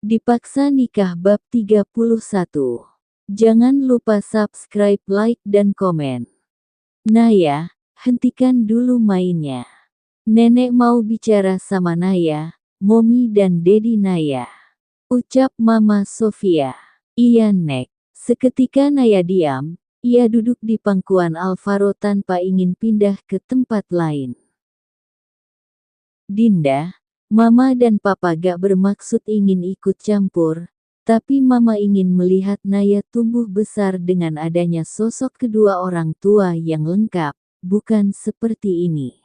Dipaksa nikah bab 31. Jangan lupa subscribe, like, dan komen. Naya, hentikan dulu mainnya. Nenek mau bicara sama Naya, Momi dan Dedi Naya. Ucap Mama Sofia. Iya Nek. Seketika Naya diam, ia duduk di pangkuan Alvaro tanpa ingin pindah ke tempat lain. Dinda, Mama dan Papa gak bermaksud ingin ikut campur, tapi Mama ingin melihat Naya tumbuh besar dengan adanya sosok kedua orang tua yang lengkap, bukan seperti ini.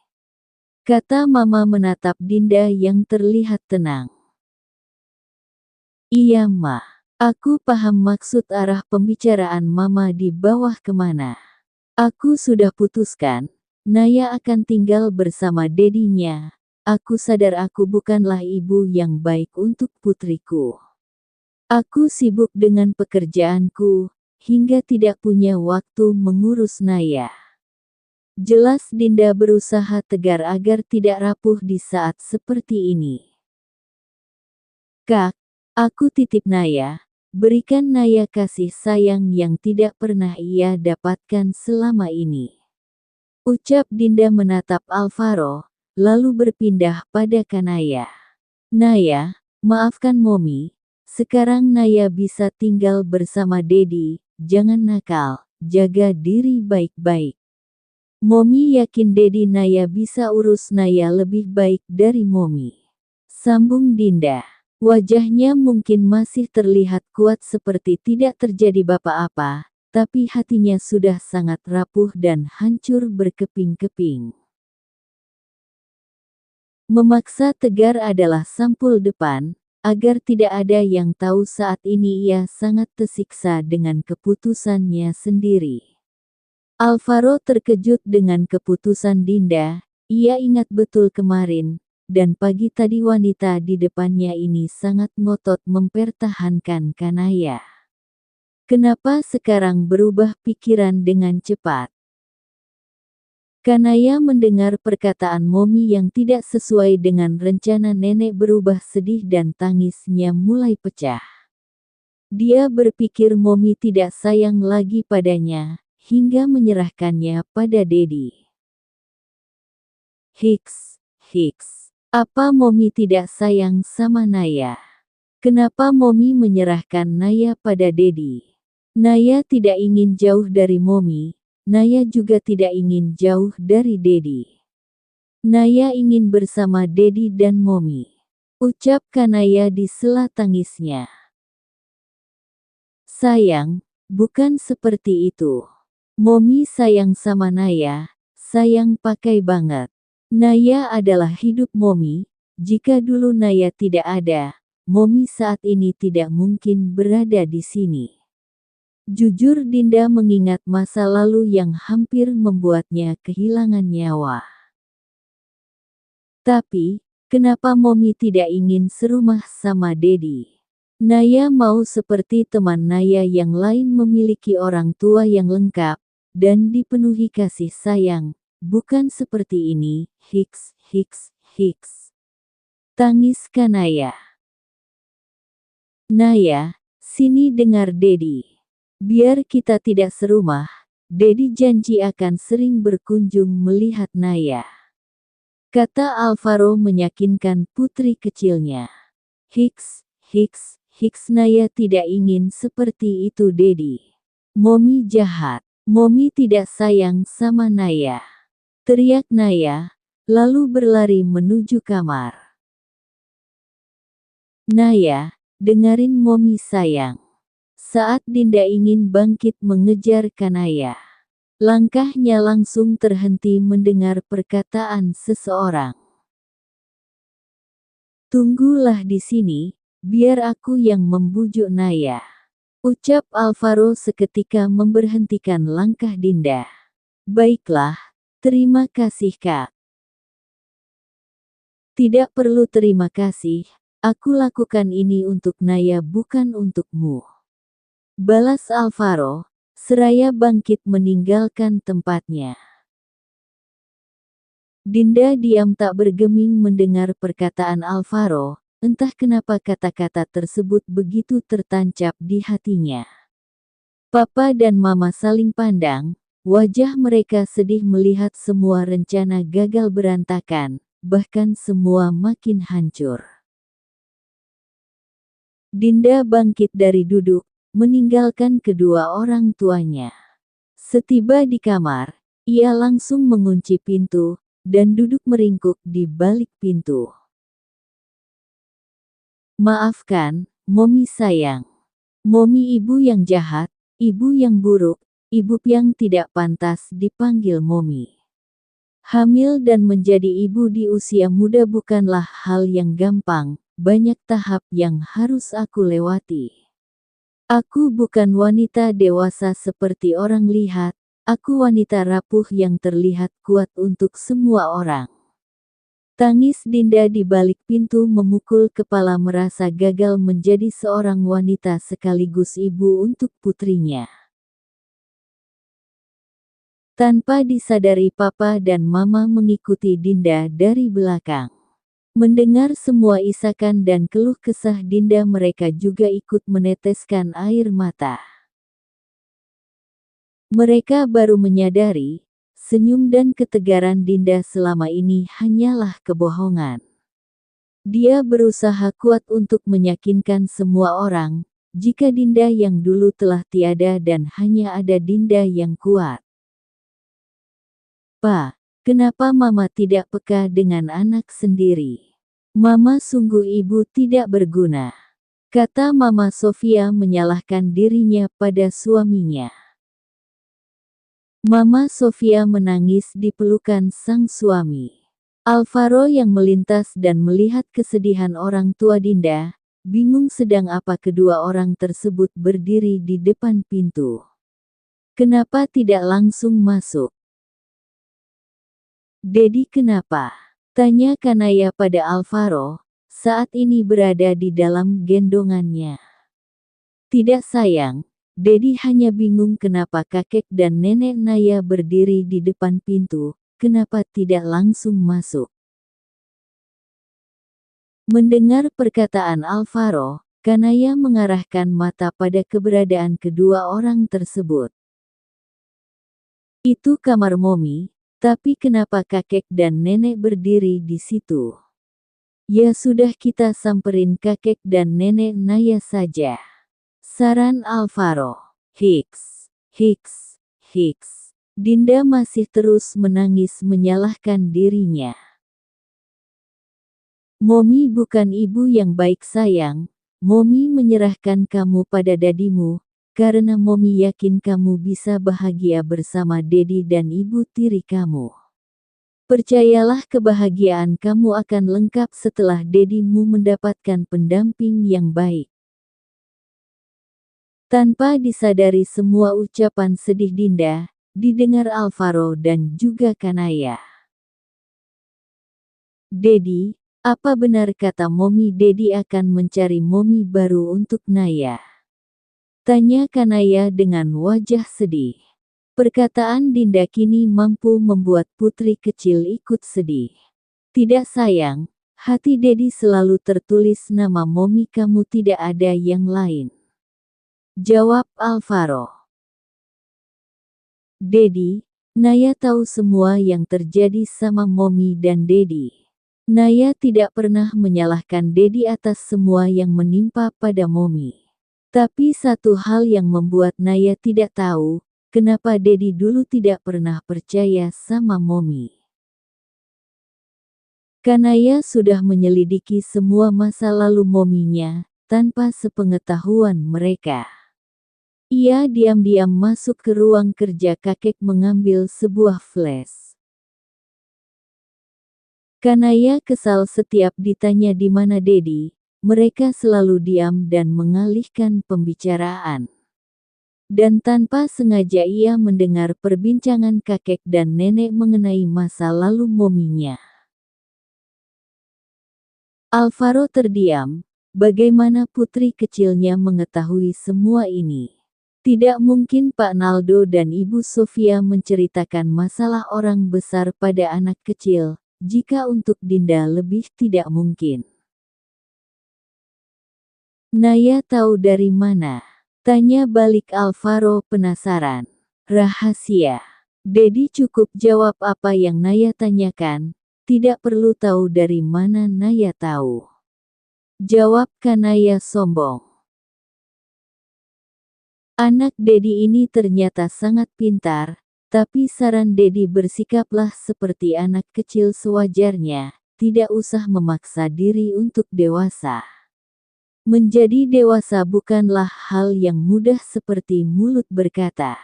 Kata Mama menatap Dinda yang terlihat tenang. Iya Ma, aku paham maksud arah pembicaraan Mama di bawah kemana. Aku sudah putuskan, Naya akan tinggal bersama dedinya. Aku sadar aku bukanlah ibu yang baik untuk putriku. Aku sibuk dengan pekerjaanku, hingga tidak punya waktu mengurus Naya. Jelas Dinda berusaha tegar agar tidak rapuh di saat seperti ini. Kak, aku titip Naya, berikan Naya kasih sayang yang tidak pernah ia dapatkan selama ini. Ucap Dinda menatap Alvaro, lalu berpindah pada Kanaya. Naya, maafkan Momi, sekarang Naya bisa tinggal bersama Dedi, jangan nakal, jaga diri baik-baik. Momi yakin Dedi Naya bisa urus Naya lebih baik dari Momi. Sambung Dinda. Wajahnya mungkin masih terlihat kuat seperti tidak terjadi apa-apa, tapi hatinya sudah sangat rapuh dan hancur berkeping-keping. Memaksa tegar adalah sampul depan, agar tidak ada yang tahu saat ini ia sangat tersiksa dengan keputusannya sendiri. Alvaro terkejut dengan keputusan Dinda, ia ingat betul kemarin, dan pagi tadi wanita di depannya ini sangat ngotot mempertahankan Kanaya. Kenapa sekarang berubah pikiran dengan cepat? Kanaya mendengar perkataan Momi yang tidak sesuai dengan rencana nenek berubah sedih dan tangisnya mulai pecah. Dia berpikir Momi tidak sayang lagi padanya, hingga menyerahkannya pada Dedi. Hiks. Apa Momi tidak sayang sama Naya? Kenapa Momi menyerahkan Naya pada Dedi? Naya tidak ingin jauh dari Momi. Naya juga tidak ingin jauh dari Dedi. Naya ingin bersama Dedi dan Momi. Ucap Kanaya di sela tangisnya. Sayang, bukan seperti itu. Momi sayang sama Naya, sayang pakai banget. Naya adalah hidup Momi, jika dulu Naya tidak ada, Momi saat ini tidak mungkin berada di sini. Jujur Dinda mengingat masa lalu yang hampir membuatnya kehilangan nyawa. Tapi, kenapa Momi tidak ingin serumah sama Dedi? Naya mau seperti teman Naya yang lain memiliki orang tua yang lengkap, dan dipenuhi kasih sayang, bukan seperti ini, hiks. Tangis Kanaya. Naya, sini dengar Dedi. Biar kita tidak serumah, Dedi janji akan sering berkunjung melihat Naya. Kata Alvaro meyakinkan putri kecilnya. Hiks. Naya tidak ingin seperti itu Dedi. Momi jahat. Momi tidak sayang sama Naya. Teriak Naya, lalu berlari menuju kamar. Naya, dengarin Momi sayang. Saat Dinda ingin bangkit mengejar Kanaya, langkahnya langsung terhenti mendengar perkataan seseorang. Tunggulah di sini, biar aku yang membujuk Naya. Ucap Alvaro seketika memberhentikan langkah Dinda. Baiklah, terima kasih Kak. Tidak perlu terima kasih, aku lakukan ini untuk Naya bukan untukmu. Balas Alvaro, seraya bangkit meninggalkan tempatnya. Dinda diam tak bergeming mendengar perkataan Alvaro, entah kenapa kata-kata tersebut begitu tertancap di hatinya. Papa dan Mama saling pandang, wajah mereka sedih melihat semua rencana gagal berantakan, bahkan semua makin hancur. Dinda bangkit dari duduk, meninggalkan kedua orang tuanya. Setiba di kamar, ia langsung mengunci pintu, dan duduk meringkuk di balik pintu. Maafkan, Momi sayang. Momi ibu yang jahat, ibu yang buruk, ibu yang tidak pantas dipanggil Momi. Hamil dan menjadi ibu di usia muda bukanlah hal yang gampang, banyak tahap yang harus aku lewati. Aku bukan wanita dewasa seperti orang lihat, aku wanita rapuh yang terlihat kuat untuk semua orang. Tangis Dinda di balik pintu memukul kepala merasa gagal menjadi seorang wanita sekaligus ibu untuk putrinya. Tanpa disadari Papa dan Mama mengikuti Dinda dari belakang. Mendengar semua isakan dan keluh kesah Dinda mereka juga ikut meneteskan air mata. Mereka baru menyadari, senyum dan ketegaran Dinda selama ini hanyalah kebohongan. Dia berusaha kuat untuk meyakinkan semua orang, jika Dinda yang dulu telah tiada dan hanya ada Dinda yang kuat. "Pa, kenapa Mama tidak peka dengan anak sendiri? Mama sungguh ibu tidak berguna," kata Mama Sofia menyalahkan dirinya pada suaminya. Mama Sofia menangis di pelukan sang suami. Alvaro yang melintas dan melihat kesedihan orang tua Dinda, bingung sedang apa kedua orang tersebut berdiri di depan pintu. Kenapa tidak langsung masuk? "Dedi kenapa?" tanya Kanaya pada Alvaro, saat ini berada di dalam gendongannya. "Tidak sayang, Dedi hanya bingung kenapa kakek dan nenek Naya berdiri di depan pintu, kenapa tidak langsung masuk." Mendengar perkataan Alvaro, Kanaya mengarahkan mata pada keberadaan kedua orang tersebut. "Itu kamar Momi, tapi kenapa kakek dan nenek berdiri di situ?" "Ya sudah kita samperin kakek dan nenek Naya saja," saran Alvaro. Hiks. Dinda masih terus menangis menyalahkan dirinya. "Momi bukan ibu yang baik sayang, Momi menyerahkan kamu pada dadimu, karena Momi yakin kamu bisa bahagia bersama Dedi dan ibu tiri kamu. Percayalah kebahagiaan kamu akan lengkap setelah Dedimu mendapatkan pendamping yang baik." Tanpa disadari semua ucapan sedih Dinda, didengar Alvaro dan juga Kanaya. "Dedi, apa benar kata Momi Dedi akan mencari Momi baru untuk Naya?" tanya Kanaya dengan wajah sedih. Perkataan Dinda kini mampu membuat putri kecil ikut sedih. "Tidak sayang, hati Dedi selalu tertulis nama Momi kamu tidak ada yang lain," jawab Alvaro. "Dedi, Naya tahu semua yang terjadi sama Momi dan Dedi. Naya tidak pernah menyalahkan Dedi atas semua yang menimpa pada Momi. Tapi satu hal yang membuat Naya tidak tahu, kenapa Dedi dulu tidak pernah percaya sama Momi." Kanaya sudah menyelidiki semua masa lalu Mominya, tanpa sepengetahuan mereka. Ia diam-diam masuk ke ruang kerja kakek mengambil sebuah flash. Kanaya kesal setiap ditanya di mana Dedi, mereka selalu diam dan mengalihkan pembicaraan. Dan tanpa sengaja ia mendengar perbincangan kakek dan nenek mengenai masa lalu Mominya. Alvaro terdiam, bagaimana putri kecilnya mengetahui semua ini? Tidak mungkin Pak Naldo dan Ibu Sofia menceritakan masalah orang besar pada anak kecil, jika untuk Dinda lebih tidak mungkin. Naya tahu dari mana? Tanya balik Alvaro penasaran. Rahasia. Dedi cukup jawab apa yang Naya tanyakan, tidak perlu tahu dari mana Naya tahu. Jawab Kanaya sombong. Anak Dedi ini ternyata sangat pintar, tapi saran Dedi bersikaplah seperti anak kecil sewajarnya, tidak usah memaksa diri untuk dewasa. Menjadi dewasa bukanlah hal yang mudah seperti mulut berkata.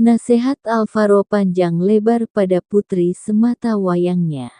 Nasihat Alvaro panjang lebar pada putri semata wayangnya.